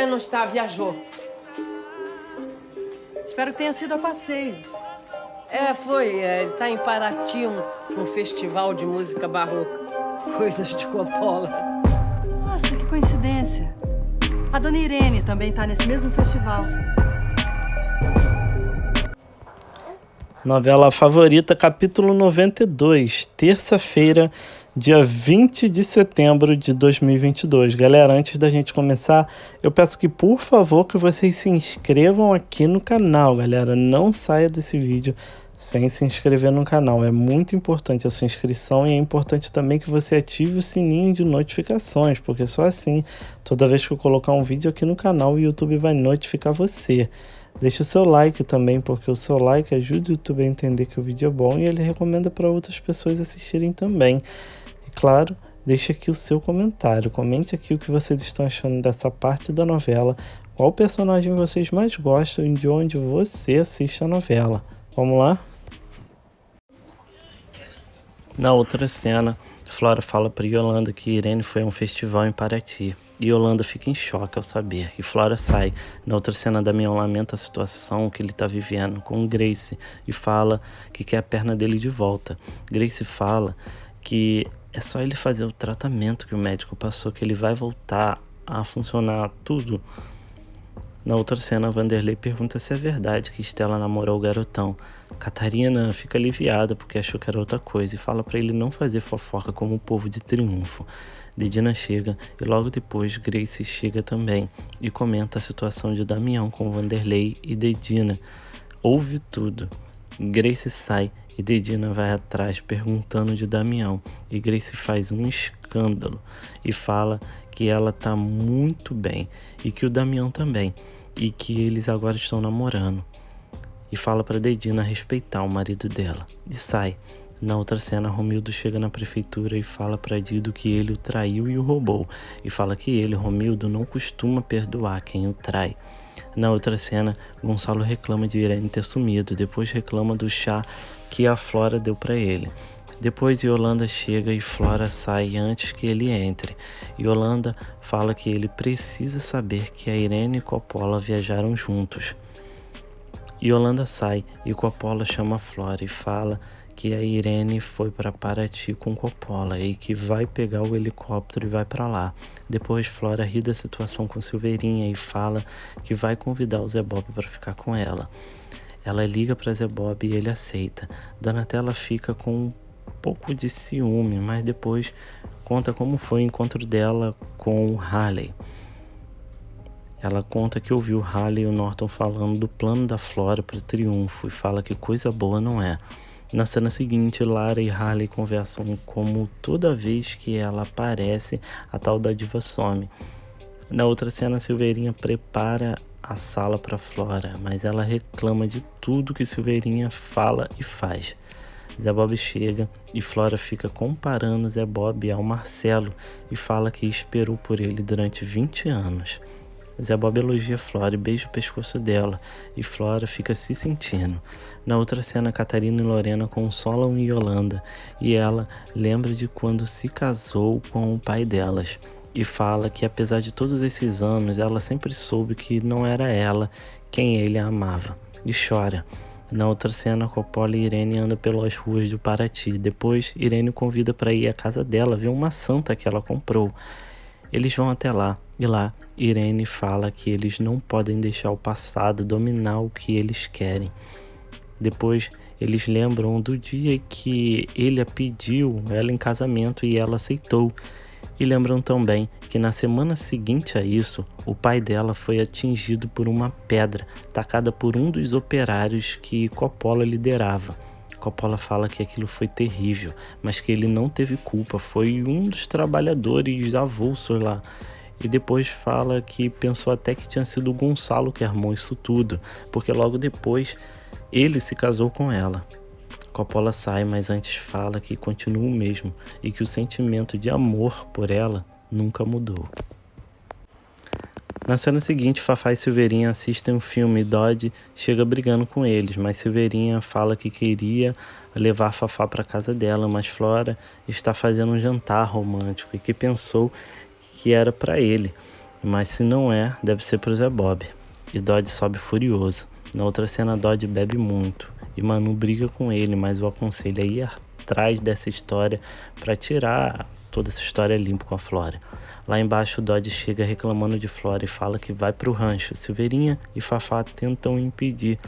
Não está, viajou. Espero que tenha sido a passeio. Foi. Ele está em Paraty, um festival de música barroca. Coisas de Coppola. Nossa, que coincidência. A dona Irene também está nesse mesmo festival. Novela Favorita, capítulo 92, terça-feira, dia 20 de setembro de 2022. Galera, antes da gente começar, eu peço que, por favor, que vocês se inscrevam aqui no canal, galera. Não saia desse vídeo sem se inscrever no canal. É muito importante a sua inscrição e é importante também que você ative o sininho de notificações, porque só assim, toda vez que eu colocar um vídeo aqui no canal, o YouTube vai notificar você. Deixe o seu like também, porque o seu like ajuda o YouTube a entender que o vídeo é bom e ele recomenda para outras pessoas assistirem também. E claro, deixe aqui o seu comentário. Comente aqui o que vocês estão achando dessa parte da novela, qual personagem vocês mais gostam e de onde você assiste a novela. Vamos lá? Na outra cena, Flora fala para Yolanda que Irene foi a um festival em Paraty. E Yolanda fica em choque ao saber. E Flora sai. Na outra cena, Damião lamenta a situação que ele está vivendo com Grace e fala que quer a perna dele de volta. Grace fala que é só ele fazer o tratamento que o médico passou, que ele vai voltar a funcionar tudo. Na outra cena, Vanderlei pergunta se é verdade que Stella namorou o garotão. Catarina fica aliviada porque achou que era outra coisa e fala para ele não fazer fofoca como o povo de Triunfo. Dedina chega e logo depois Grace chega também e comenta a situação de Damião com Vanderlei e Dedina. Ouve tudo. Grace sai e Dedina vai atrás perguntando de Damião e Grace faz um escândalo e fala que ela tá muito bem e que o Damião também e que eles agora estão namorando e fala para Dedina respeitar o marido dela e sai. Na outra cena, Romildo chega na prefeitura e fala para Dido que ele o traiu e o roubou. E fala que ele, Romildo, não costuma perdoar quem o trai. Na outra cena, Gonçalo reclama de Irene ter sumido. Depois reclama do chá que a Flora deu para ele. Depois Yolanda chega e Flora sai antes que ele entre. Yolanda fala que ele precisa saber que a Irene e Coppola viajaram juntos. Yolanda sai e Coppola chama a Flora e fala que a Irene foi para Paraty com Coppola e que vai pegar o helicóptero e vai para lá. Depois Flora ri da situação com Silveirinha e fala que vai convidar o Zé Bob para ficar com ela. Ela liga para Zé Bob e ele aceita. Donatella fica com um pouco de ciúme, mas depois conta como foi o encontro dela com o Halley. Ela conta que ouviu Halley e o Norton falando do plano da Flora para o Triunfo e fala que coisa boa não é. Na cena seguinte, Lara e Halley conversam como toda vez que ela aparece, a tal da diva some. Na outra cena, Silveirinha prepara a sala para Flora, mas ela reclama de tudo que Silveirinha fala e faz. Zé Bob chega e Flora fica comparando Zé Bob ao Marcelo e fala que esperou por ele durante 20 anos. Zé Bob elogia Flora e beija o pescoço dela, e Flora fica se sentindo. Na outra cena, Catarina e Lorena consolam Yolanda, e ela lembra de quando se casou com o pai delas, e fala que apesar de todos esses anos, ela sempre soube que não era ela quem ele amava, e chora. Na outra cena, Coppola e Irene andam pelas ruas de Paraty. Depois, Irene convida para ir à casa dela ver uma santa que ela comprou. Eles vão até lá, e lá Irene fala que eles não podem deixar o passado dominar o que eles querem. Depois eles lembram do dia que ele a pediu ela em casamento e ela aceitou. E lembram também que na semana seguinte a isso, o pai dela foi atingido por uma pedra tacada por um dos operários que Coppola liderava. Coppola fala que aquilo foi terrível, mas que ele não teve culpa, foi um dos trabalhadores avulsos lá. E depois fala que pensou até que tinha sido o Gonçalo que armou isso tudo, porque logo depois ele se casou com ela. Coppola sai, mas antes fala que continua o mesmo e que o sentimento de amor por ela nunca mudou. Na cena seguinte, Fafá e Silveirinha assistem um filme e Dodge chega brigando com eles, mas Silveirinha fala que queria levar Fafá para casa dela, mas Flora está fazendo um jantar romântico e que pensou que era para ele. mas se não é, deve ser pro Zé Bob. E Dodge sobe furioso. Na outra cena, Dodge bebe muito e Manu briga com ele, mas o aconselha a ir atrás dessa história para tirar toda essa história limpa com a Flora. Lá embaixo, Dodge chega reclamando de Flora e fala que vai pro rancho. Silveirinha e Fafá tentam impedir,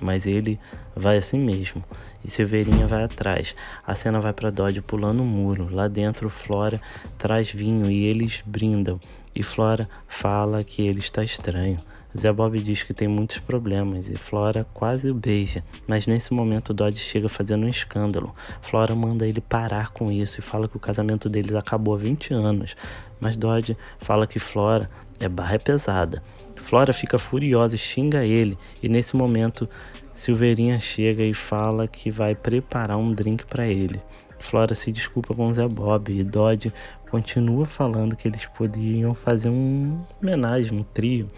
mas ele vai assim mesmo. E Silveirinha vai atrás. A cena vai para Dodge pulando o muro. Lá dentro, Flora traz vinho e eles brindam. E Flora fala que ele está estranho. Zé Bob diz que tem muitos problemas e Flora quase o beija, mas nesse momento Dodge chega fazendo um escândalo. Flora manda ele parar com isso e fala que o casamento deles acabou há 20 anos, mas Dodge fala que Flora é barra pesada. Flora fica furiosa e xinga ele, e nesse momento Silveirinha chega e fala que vai preparar um drink para ele. Flora se desculpa com Zé Bob e Dodge continua falando que eles poderiam fazer uma homenagem, um trio.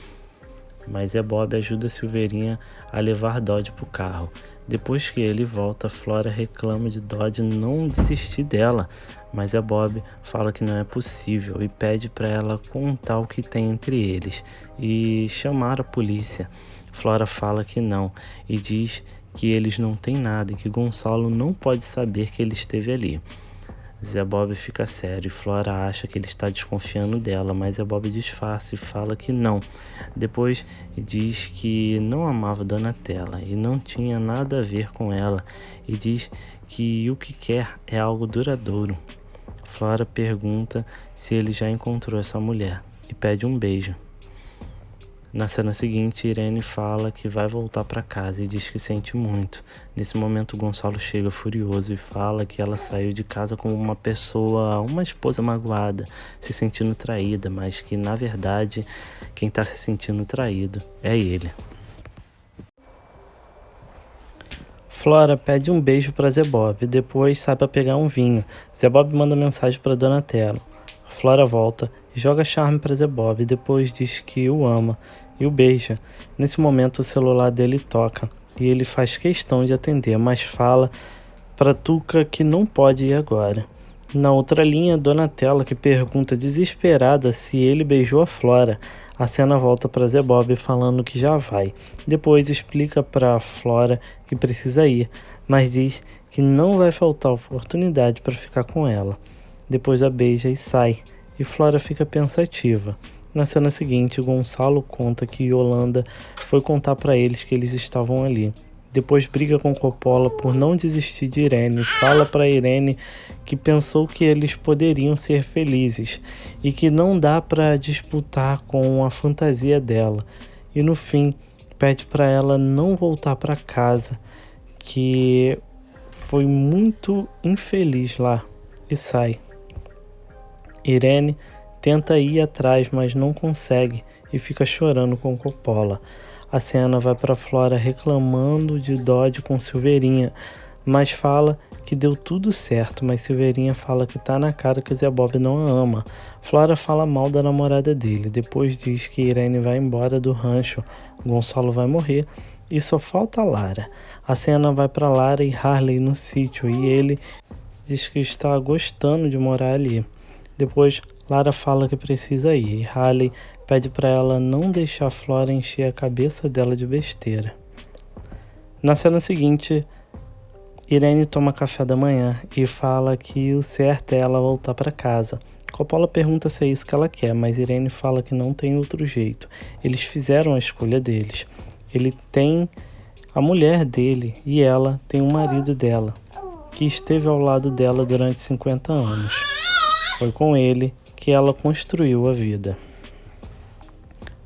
Mas Zé Bob ajuda Silveirinha a levar Dodge pro carro. Depois que ele volta, Flora reclama de Dodge não desistir dela, mas Zé Bob fala que não é possível e pede para ela contar o que tem entre eles e chamar a polícia. Flora fala que não e diz que eles não têm nada e que Gonçalo não pode saber que ele esteve ali. Zé Bob fica sério e Flora acha que ele está desconfiando dela, mas Zé Bob disfarça e fala que não. Depois diz que não amava Donatella e não tinha nada a ver com ela e diz que o que quer é algo duradouro. Flora pergunta se ele já encontrou essa mulher e pede um beijo. Na cena seguinte, Irene fala que vai voltar para casa e diz que sente muito. Nesse momento, Gonçalo chega furioso e fala que ela saiu de casa como uma esposa magoada, se sentindo traída, mas que, na verdade, quem está se sentindo traído é ele. Flora pede um beijo para Zé Bob, depois sai para pegar um vinho. Zé Bob manda mensagem para Donatella. Flora volta e joga charme para Zé Bob, depois diz que o ama e o beija. Nesse momento o celular dele toca e ele faz questão de atender, mas fala para Tuca que não pode ir agora. Na outra linha, Donatella que pergunta desesperada se ele beijou a Flora. A cena volta para Zé Bob falando que já vai. Depois explica para Flora que precisa ir, mas diz que não vai faltar oportunidade para ficar com ela. Depois a beija e sai, e Flora fica pensativa. Na cena seguinte, Gonçalo conta que Yolanda foi contar para eles que eles estavam ali. Depois briga com Coppola por não desistir de Irene. Fala para Irene que pensou que eles poderiam ser felizes e que não dá para disputar com a fantasia dela. E no fim, pede para ela não voltar para casa, que foi muito infeliz lá, e sai. Irene tenta ir atrás, mas não consegue e fica chorando com Coppola. A cena vai para Flora reclamando de Dodge com Silveirinha, mas fala que deu tudo certo, mas Silveirinha fala que tá na cara que o Zé Bob não a ama. Flora fala mal da namorada dele, depois diz que Irene vai embora do rancho, Gonçalo vai morrer e só falta Lara. A cena vai para Lara e Harley no sítio e ele diz que está gostando de morar ali. Depois, Lara fala que precisa ir e Harley pede para ela não deixar Flora encher a cabeça dela de besteira. Na cena seguinte, Irene toma café da manhã e fala que o certo é ela voltar para casa. Coppola pergunta se é isso que ela quer, mas Irene fala que não tem outro jeito. Eles fizeram a escolha deles. Ele tem a mulher dele e ela tem o marido dela, que esteve ao lado dela durante 50 anos. Foi com ele que ela construiu a vida.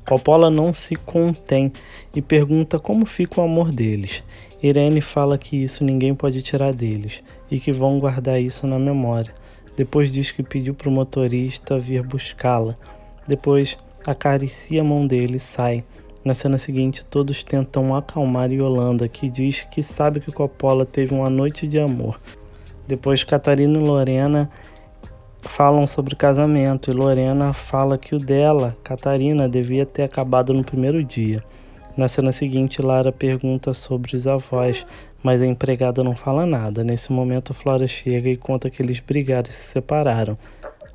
Coppola não se contém e pergunta como fica o amor deles. Irene fala que isso ninguém pode tirar deles e que vão guardar isso na memória. Depois diz que pediu para o motorista vir buscá-la. Depois acaricia a mão dele e sai. Na cena seguinte, todos tentam acalmar Yolanda, que diz que sabe que Coppola teve uma noite de amor. Depois Catarina e Lorena falam sobre casamento e Lorena fala que o dela, Catarina, devia ter acabado no primeiro dia. Na cena seguinte, Lara pergunta sobre os avós, mas a empregada não fala nada. Nesse momento, Flora chega e conta que eles brigaram e se separaram.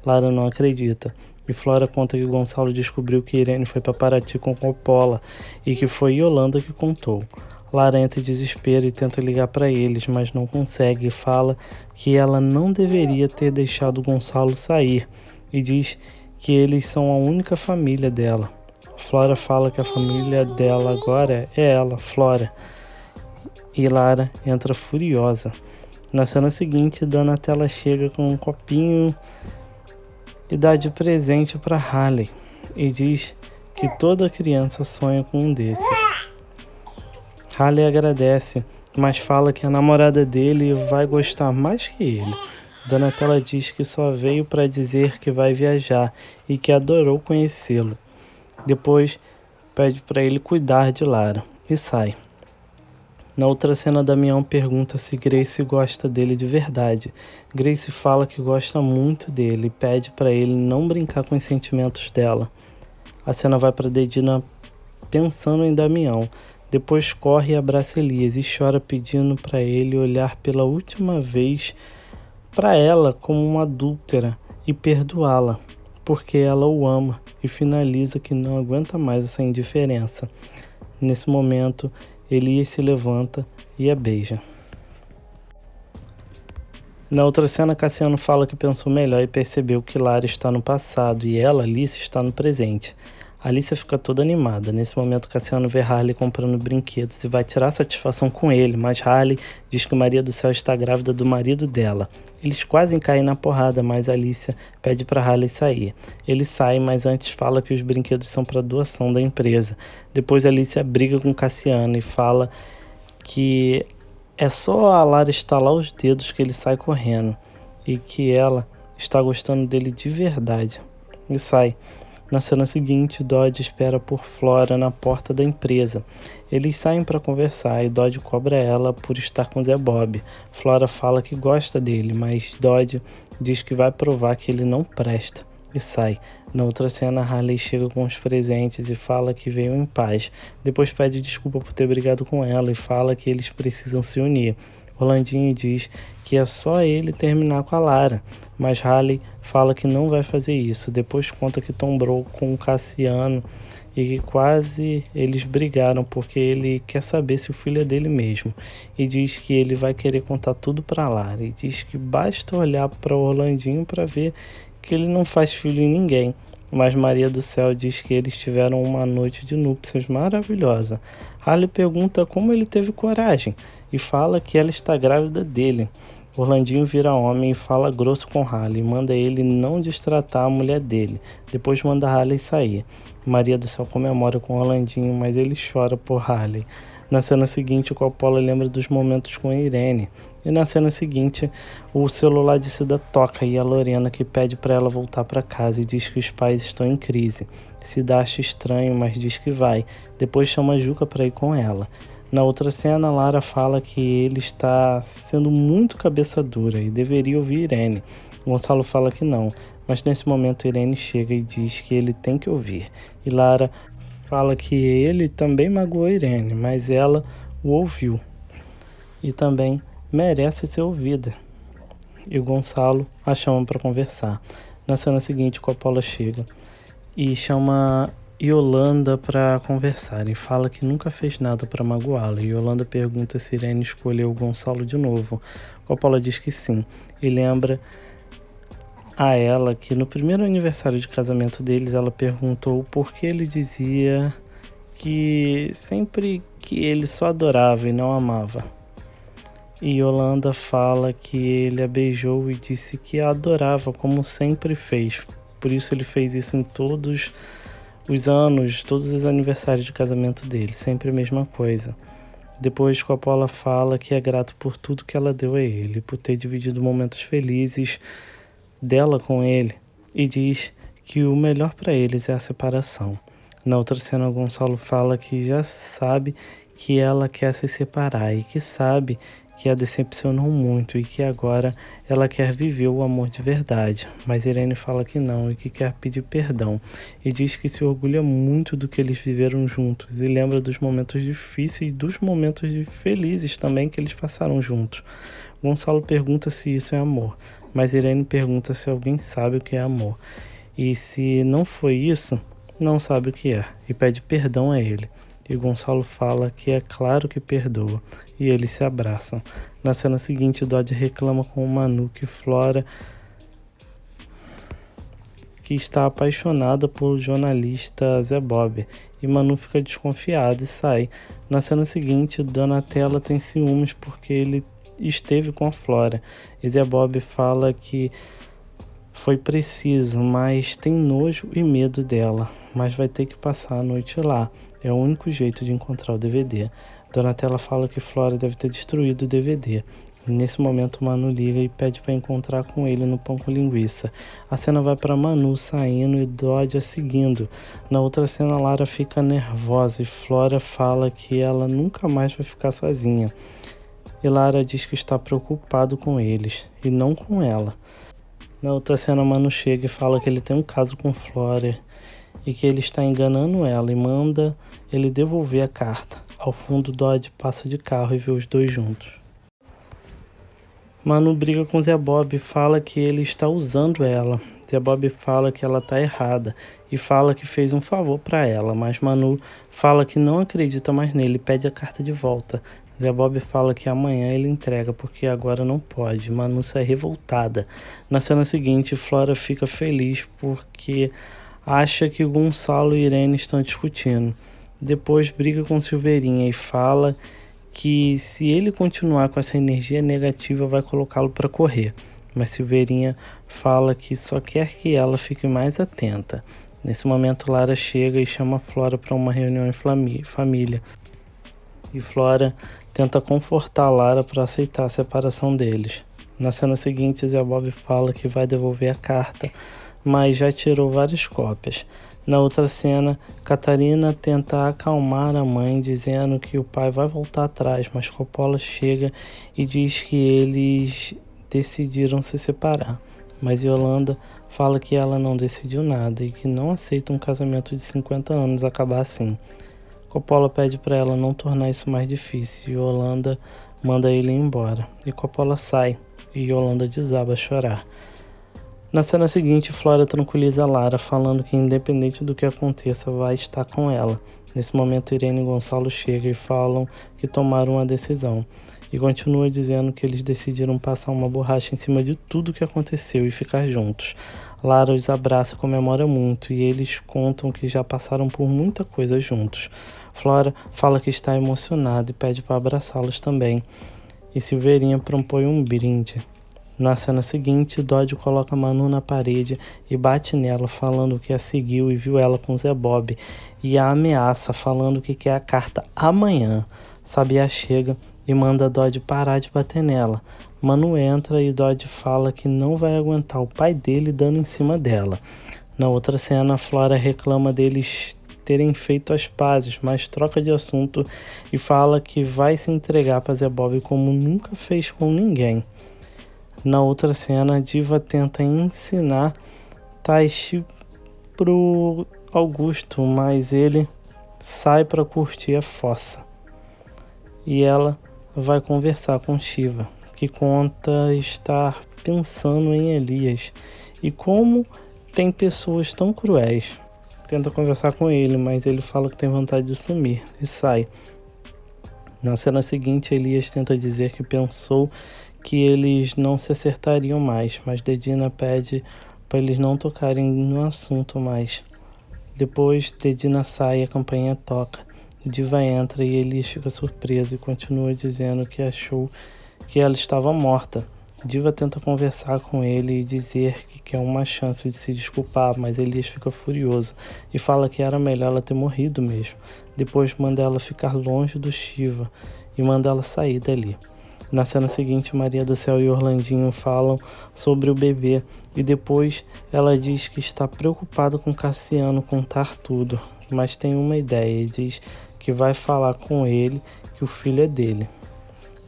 Lara não acredita. E Flora conta que Gonçalo descobriu que Irene foi para Paraty com Coppola e que foi Yolanda que contou. Lara entra em desespero e tenta ligar para eles, mas não consegue e fala que ela não deveria ter deixado Gonçalo sair e diz que eles são a única família dela. Flora fala que a família dela agora é ela, Flora. E Lara entra furiosa. Na cena seguinte, Donatella chega com um copinho e dá de presente para Haley e diz que toda criança sonha com um desses. Haley agradece, mas fala que a namorada dele vai gostar mais que ele. Donatella diz que só veio para dizer que vai viajar e que adorou conhecê-lo. Depois pede para ele cuidar de Lara e sai. Na outra cena, Damião pergunta se Grace gosta dele de verdade. Grace fala que gosta muito dele e pede para ele não brincar com os sentimentos dela. A cena vai para Dedina pensando em Damião. Depois corre e abraça Elias e chora pedindo para ele olhar pela última vez para ela como uma adúltera e perdoá-la, porque ela o ama, e finaliza que não aguenta mais essa indiferença. Nesse momento, Elias se levanta e a beija. Na outra cena, Cassiano fala que pensou melhor e percebeu que Lara está no passado e ela, Alice, está no presente. Alice fica toda animada. Nesse momento, Cassiano vê Harley comprando brinquedos e vai tirar satisfação com ele, mas Harley diz que Maria do Céu está grávida do marido dela. Eles quase caem na porrada, mas Alicia pede para Harley sair. Ele sai, mas antes fala que os brinquedos são para doação da empresa. Depois Alicia briga com Cassiano e fala que é só a Lara estalar os dedos que ele sai correndo e que ela está gostando dele de verdade. E sai. Na cena seguinte, Dodge espera por Flora na porta da empresa. Eles saem para conversar e Dodge cobra ela por estar com Zé Bob. Flora fala que gosta dele, mas Dodge diz que vai provar que ele não presta e sai. Na outra cena, Harley chega com os presentes e fala que veio em paz. Depois pede desculpa por ter brigado com ela e fala que eles precisam se unir. Rolandinho diz que é só ele terminar com a Lara, mas Harley fala que não vai fazer isso. Depois conta que tombrou com o Cassiano e que quase eles brigaram porque ele quer saber se o filho é dele mesmo. E diz que ele vai querer contar tudo para Lara. E diz que basta olhar para o Rolandinho para ver que ele não faz filho em ninguém. Mas Maria do Céu diz que eles tiveram uma noite de núpcias maravilhosa. Harley pergunta como ele teve coragem e fala que ela está grávida dele. Orlandinho vira homem e fala grosso com Harley, manda ele não destratar a mulher dele. Depois manda Harley sair. Maria do Céu comemora com Orlandinho, mas ele chora por Harley. Na cena seguinte, o Coppola lembra dos momentos com a Irene. E na cena seguinte, o celular de Cida toca e a Lorena que pede para ela voltar para casa e diz que os pais estão em crise. Cida acha estranho, mas diz que vai. Depois chama a Juca para ir com ela. Na outra cena, Lara fala que ele está sendo muito cabeça dura e deveria ouvir Irene. Gonçalo fala que não, mas nesse momento Irene chega e diz que ele tem que ouvir. E Lara fala que ele também magoou Irene, mas ela o ouviu e também merece ser ouvida. E Gonçalo a chama para conversar. Na cena seguinte, Coppola chega e chama Yolanda para conversar e fala que nunca fez nada para magoá-la. Yolanda pergunta se Irene escolheu o Gonçalo de novo. Coppola diz que sim e lembra a ela que no primeiro aniversário de casamento deles ela perguntou por que ele dizia que sempre que ele só adorava e não amava. E Yolanda fala que ele a beijou e disse que a adorava como sempre fez. Por isso ele fez isso em todos os anos, todos os aniversários de casamento dele, sempre a mesma coisa. Depois Coppola fala que é grato por tudo que ela deu a ele, por ter dividido momentos felizes dela com ele, e diz que o melhor para eles é a separação. Na outra cena, Gonçalo fala que já sabe que ela quer se separar e que sabe que a decepcionou muito e que agora ela quer viver o amor de verdade. Mas Irene fala que não e que quer pedir perdão e diz que se orgulha muito do que eles viveram juntos e lembra dos momentos difíceis e dos momentos felizes também que eles passaram juntos. Gonçalo pergunta se isso é amor, mas Irene pergunta se alguém sabe o que é amor. E se não foi isso, não sabe o que é e pede perdão a ele. E Gonçalo fala que é claro que perdoa, e eles se abraçam. Na cena seguinte, Dodge reclama com o Manu que Flora, que está apaixonada por jornalista Zé Bob, e Manu fica desconfiada e sai. Na cena seguinte, Donatella tem ciúmes porque ele esteve com a Flora, e Zé Bob fala que foi preciso, mas tem nojo e medo dela, mas vai ter que passar a noite lá. É o único jeito de encontrar o DVD. Donatella fala que Flora deve ter destruído o DVD. Nesse momento, Manu liga e pede para encontrar com ele no pão com linguiça. A cena vai para Manu saindo e Dodge a seguindo. Na outra cena, Lara fica nervosa e Flora fala que ela nunca mais vai ficar sozinha. E Lara diz que está preocupado com eles e não com ela. Na outra cena, Manu chega e fala que ele tem um caso com Flora e que ele está enganando ela e manda ele devolver a carta. Ao fundo, Dodge passa de carro e vê os dois juntos. Manu briga com Zé Bob e fala que ele está usando ela. Zé Bob fala que ela está errada e fala que fez um favor para ela, mas Manu fala que não acredita mais nele e pede a carta de volta. Zé Bob fala que amanhã ele entrega porque agora não pode. Manu sai revoltada. Na cena seguinte, Flora fica feliz porque acha que Gonçalo e Irene estão discutindo. Depois briga com Silveirinha e fala que se ele continuar com essa energia negativa vai colocá-lo para correr. Mas Silveirinha fala que só quer que ela fique mais atenta. Nesse momento, Lara chega e chama Flora para uma reunião em família. E Flora tenta confortar Lara para aceitar a separação deles. Na cena seguinte, Zé Bob fala que vai devolver a carta, mas já tirou várias cópias. Na outra cena, Catarina tenta acalmar a mãe, dizendo que o pai vai voltar atrás, mas Coppola chega e diz que eles decidiram se separar. Mas Yolanda fala que ela não decidiu nada e que não aceita um casamento de 50 anos acabar assim. Coppola pede para ela não tornar isso mais difícil e Yolanda manda ele embora. E Coppola sai e Yolanda desaba a chorar. Na cena seguinte, Flora tranquiliza Lara, falando que independente do que aconteça, vai estar com ela. Nesse momento, Irene e Gonçalo chegam e falam que tomaram uma decisão. E continua dizendo que eles decidiram passar uma borracha em cima de tudo que aconteceu e ficar juntos. Lara os abraça e comemora muito, e eles contam que já passaram por muita coisa juntos. Flora fala que está emocionada e pede para abraçá-los também. E Silveirinha propõe um brinde. Na cena seguinte, Dodge coloca Manu na parede e bate nela, falando que a seguiu e viu ela com Zé Bob, e a ameaça, falando que quer a carta amanhã. Sabiá chega e manda Dodge parar de bater nela. Manu entra e Dodge fala que não vai aguentar o pai dele dando em cima dela. Na outra cena, Flora reclama deles terem feito as pazes, mas troca de assunto e fala que vai se entregar para Zé Bob como nunca fez com ninguém. Na outra cena, a Diva tenta ensinar Taishi pro Augusto, mas ele sai para curtir a fossa. E ela vai conversar com Shiva, que conta estar pensando em Elias e como tem pessoas tão cruéis. Tenta conversar com ele, mas ele fala que tem vontade de sumir e sai. Na cena seguinte, Elias tenta dizer que pensou que eles não se acertariam mais, mas Dedina pede para eles não tocarem no assunto mais. Depois, Dedina sai e a campainha toca. Diva entra e Elias fica surpreso e continua dizendo que achou que ela estava morta. Diva tenta conversar com ele e dizer que quer uma chance de se desculpar, mas Elias fica furioso e fala que era melhor ela ter morrido mesmo. Depois manda ela ficar longe do Shiva e manda ela sair dali. Na cena seguinte, Maria do Céu e Orlandinho falam sobre o bebê e depois ela diz que está preocupada com Cassiano contar tudo, mas tem uma ideia e diz que vai falar com ele que o filho é dele.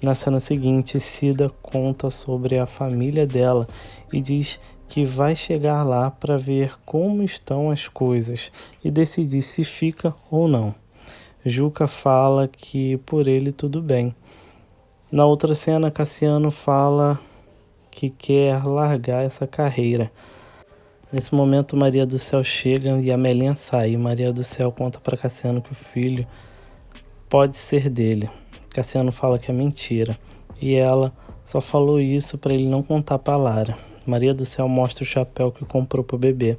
Na cena seguinte, Cida conta sobre a família dela e diz que vai chegar lá para ver como estão as coisas e decidir se fica ou não. Juca fala que por ele tudo bem. Na outra cena, Cassiano fala que quer largar essa carreira. Nesse momento, Maria do Céu chega e a Melinha sai. E Maria do Céu conta para Cassiano que o filho pode ser dele. Cassiano fala que é mentira. E ela só falou isso para ele não contar para Lara. Maria do Céu mostra o chapéu que comprou para o bebê.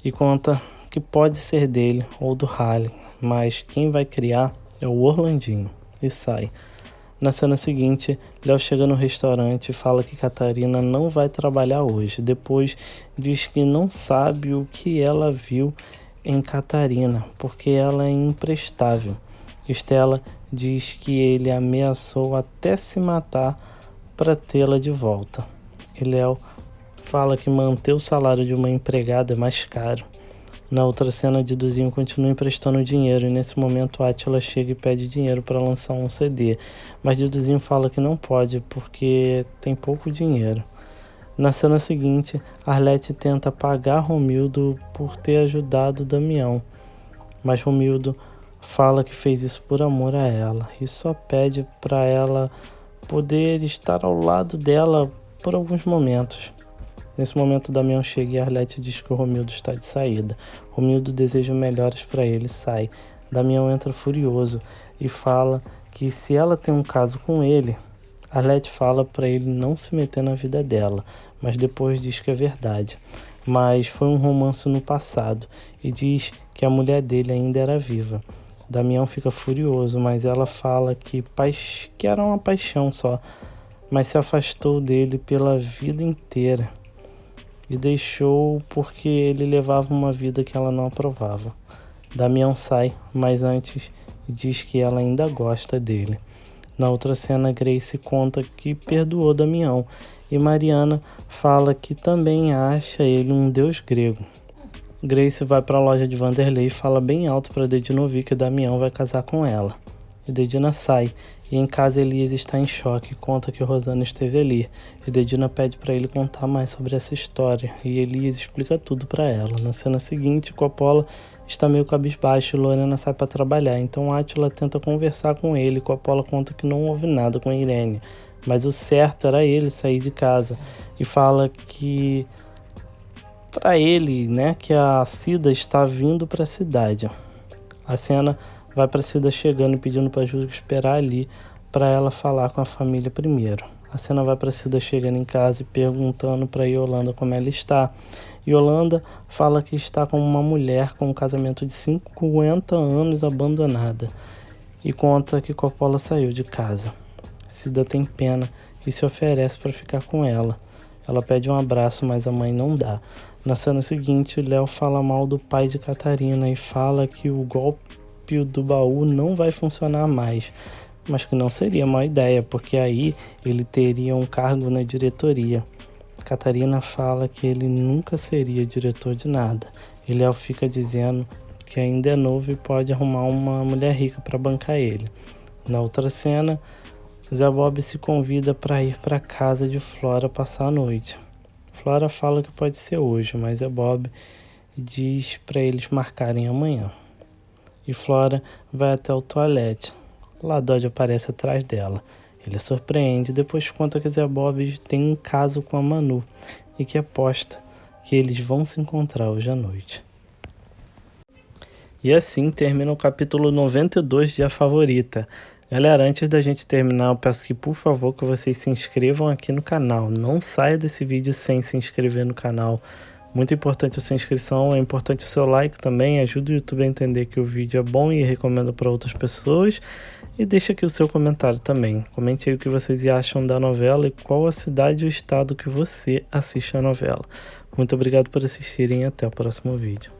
E conta que pode ser dele ou do Harley. Mas quem vai criar é o Orlandinho. E sai. Na cena seguinte, Léo chega no restaurante e fala que Catarina não vai trabalhar hoje. Depois diz que não sabe o que ela viu em Catarina, porque ela é imprestável. Estela diz que ele ameaçou até se matar para tê-la de volta. E Léo fala que manter o salário de uma empregada é mais caro. Na outra cena, Diduzinho continua emprestando dinheiro e nesse momento Átila chega e pede dinheiro para lançar um CD. Mas Diduzinho fala que não pode porque tem pouco dinheiro. Na cena seguinte, Arlete tenta pagar Romildo por ter ajudado Damião. Mas Romildo fala que fez isso por amor a ela e só pede para ela poder estar ao lado dela por alguns momentos. Nesse momento, Damião chega e Arlete diz que o Romildo está de saída. Romildo deseja melhores para ele e sai. Damião entra furioso e fala que se ela tem um caso com ele, Arlete fala para ele não se meter na vida dela, mas depois diz que é verdade. Mas foi um romance no passado e diz que a mulher dele ainda era viva. Damião fica furioso, mas ela fala que era uma paixão só, mas se afastou dele pela vida inteira. E deixou porque ele levava uma vida que ela não aprovava. Damião sai, mas antes diz que ela ainda gosta dele. Na outra cena, Grace conta que perdoou Damião e Mariana fala que também acha ele um deus grego. Grace vai para a loja de Vanderlei e fala bem alto para Dedina ouvir que Damião vai casar com ela. E Dedina sai. E em casa, Elias está em choque e conta que Rosana esteve ali. E Dedina pede para ele contar mais sobre essa história. E Elias explica tudo para ela. Na cena seguinte, Coppola está meio cabisbaixo e Lorena sai para trabalhar. Então Átila tenta conversar com ele. Coppola conta que não houve nada com a Irene. Mas o certo era ele sair de casa. E fala que para ele, que a Cida está vindo para a cidade. A cena vai para Cida chegando e pedindo para Júlio esperar ali para ela falar com a família primeiro. A cena vai para Cida chegando em casa e perguntando para Yolanda como ela está. Yolanda fala que está com uma mulher com um casamento de 50 anos abandonada e conta que Coppola saiu de casa. Cida tem pena e se oferece para ficar com ela. Ela pede um abraço, mas a mãe não dá. Na cena seguinte, Léo fala mal do pai de Catarina e fala que o golpe do baú não vai funcionar mais, mas que não seria má ideia, porque aí ele teria um cargo na diretoria. Catarina fala que ele nunca seria diretor de nada. E Léo fica dizendo que ainda é novo e pode arrumar uma mulher rica para bancar ele. Na outra cena, Zé Bob se convida para ir para a casa de Flora passar a noite. Flora fala que pode ser hoje, mas Zé Bob diz para eles marcarem amanhã. E Flora vai até o toalete. Lá Dodge aparece atrás dela. Ele a surpreende e depois conta que Zé Bob tem um caso com a Manu e que aposta que eles vão se encontrar hoje à noite. E assim termina o capítulo 92 de A Favorita. Galera, antes da gente terminar, eu peço que, por favor, que vocês se inscrevam aqui no canal. Não saia desse vídeo sem se inscrever no canal. Muito importante a sua inscrição, é importante o seu like também, ajuda o YouTube a entender que o vídeo é bom e recomenda para outras pessoas. E deixa aqui o seu comentário também. Comente aí o que vocês acham da novela e qual a cidade ou estado que você assiste a novela. Muito obrigado por assistirem e até o próximo vídeo.